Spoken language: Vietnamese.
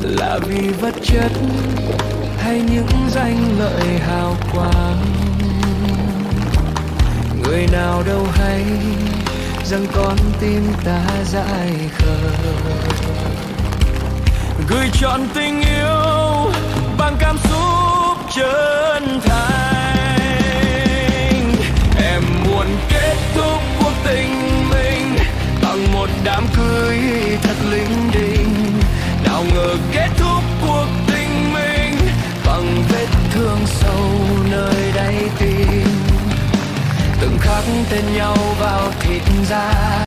là vì vật chất hay những danh lợi hào quang. Người nào đâu hay rằng con tim ta dại khờ, gửi trọn tình yêu bằng cảm xúc chân thành. Em muốn kết thúc cuộc tình mình bằng một đám cưới thật linh đình. Nào ngờ kết thúc cuộc tình mình bằng vết thương sâu nơi đáy tim, từng khắc tên nhau vào thịt da.